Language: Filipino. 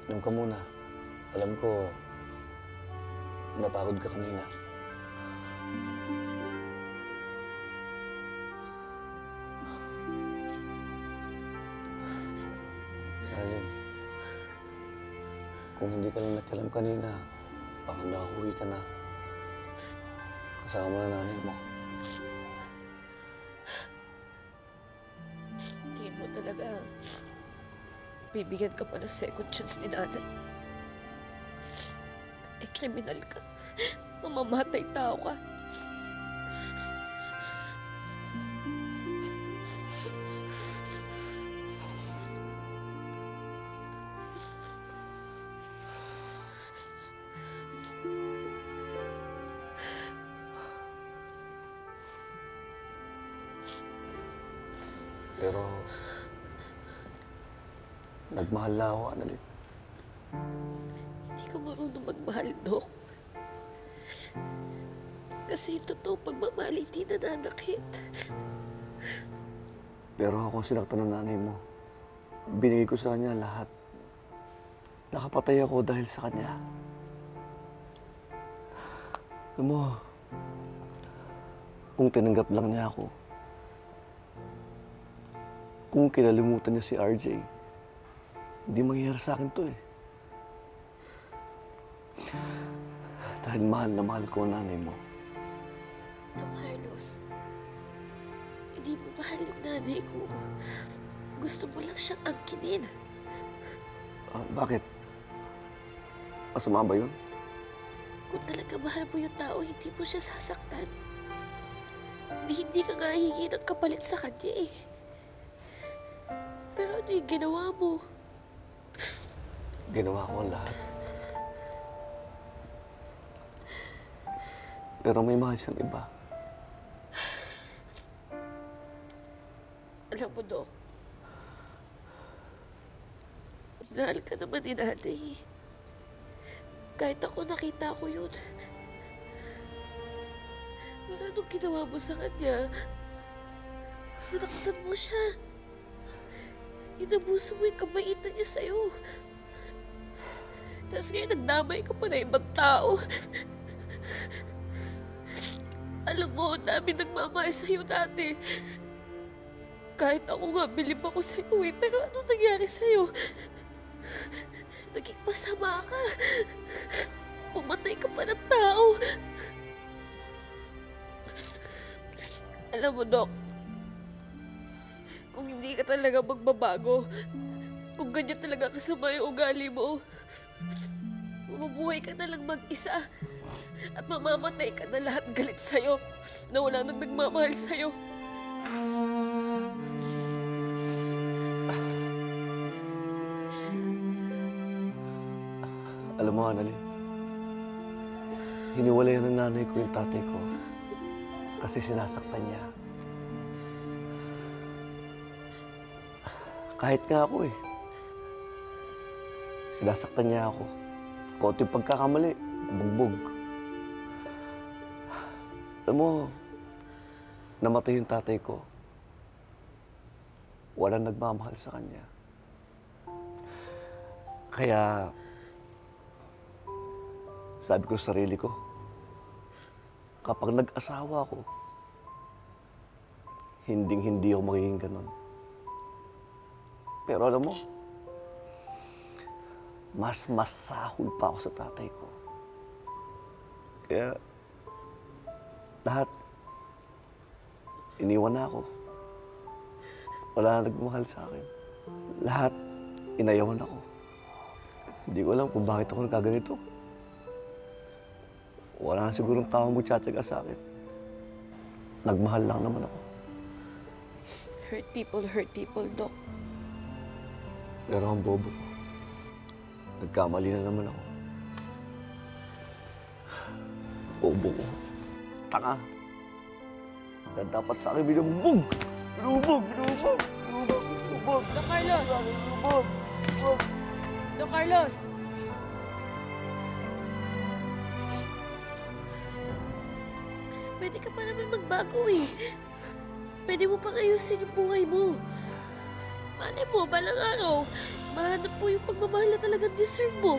Inom ka muna. Alam ko, napagod ka kanina. Arlene, kung hindi ka lang nagkalam kanina, baka nakakuwi ka na. Kasama mo na nanay mo. Tingin mo talaga, bibigyan ka pa ng second chance ni nanay. Eh, kriminal ka. Mamamatay tao ka. Pero, nagmahal na ako, Annalyn. Hindi ka marunong magmahal, Dok. Kasi yung totoo pagmamahal hindi nananakit. Pero ako sinaktan ng nanay mo. Binigay ko sa kanya lahat. Nakapatay ako dahil sa kanya. Alam mo, kung tinanggap lang niya ako, kung kinalimutan niya si RJ, hindi mangyayari sa akin to eh. Dahil mahal na mahal ko ang nanay mo. Dok Carlos, hindi mo mahal yung nanay ko. Gusto mo lang siyang angkinin. Bakit? Masama ba yun? Kung talaga mahal mo yung tao, hindi mo siya sasaktan. Hindi ka nga hihingi ng kapalit sa kanya eh. Pero ano yung ginawa mo? Ginawa ko ang lahat. Pero may mahal siyang iba. Alam mo, Dok, minahal ka naman ni nanay. Kahit ako nakita ko yun. Pero anong ginawa mo sa kanya? Sinaktan mo siya. Inabuso mo yung kabaitan niya sa'yo. Tapos ngayon nagdamay ka pa na ibang tao. Alam mo, dami nagmamahal sa'yo dati. Kahit ako nga, bilib ako sa'yo eh. Pero ano nangyari sa'yo? Naging masama ka. Pumatay ka pa ng tao. Alam mo, Dok, kung hindi ka talaga magbabago, kung ganyan talaga kasama yung ugali mo, mabuhay ka na lang mag-isa at mamamatay ka na lahat galit sa'yo na wala nang nagmamahal sa'yo. Alam mo, Annalyn, hiniwalay ng nanay ko yung tatay ko kasi sinasaktan niya. Kahit nga ako eh. Sinasaktan niya ako. Konting pagkakamali, bugbog. Alam mo, namatay yung tatay ko. Walang nagmamahal sa kanya. Kaya, sabi ko sa sarili ko, kapag nag-asawa ako, hinding-hindi ako magiging ganun. Pero alam mo, mas masahol pa ako sa tatay ko. Kaya, lahat, iniwan na ako. Wala na nagmahal sa akin. Lahat, inayawan ako. Hindi ko alam kung bakit ako nagkaganito. Wala na sigurong taong magtsatsaga sa akin. Nagmahal lang naman ako. Hurt people, Doc. Pero ang bobo ko, nagkamali na naman ako. Bobo ko. Tanga. Na dapat sa akin binubugbog. Binubugbog. Doc Carlos! Binubugbog. Doc Carlos! Pwede ka pa naman magbago eh. Pwede mo pang ayusin yung buhay mo. Malay mo, balang araw, mahanap po yung pagmamahal na talagang deserve mo.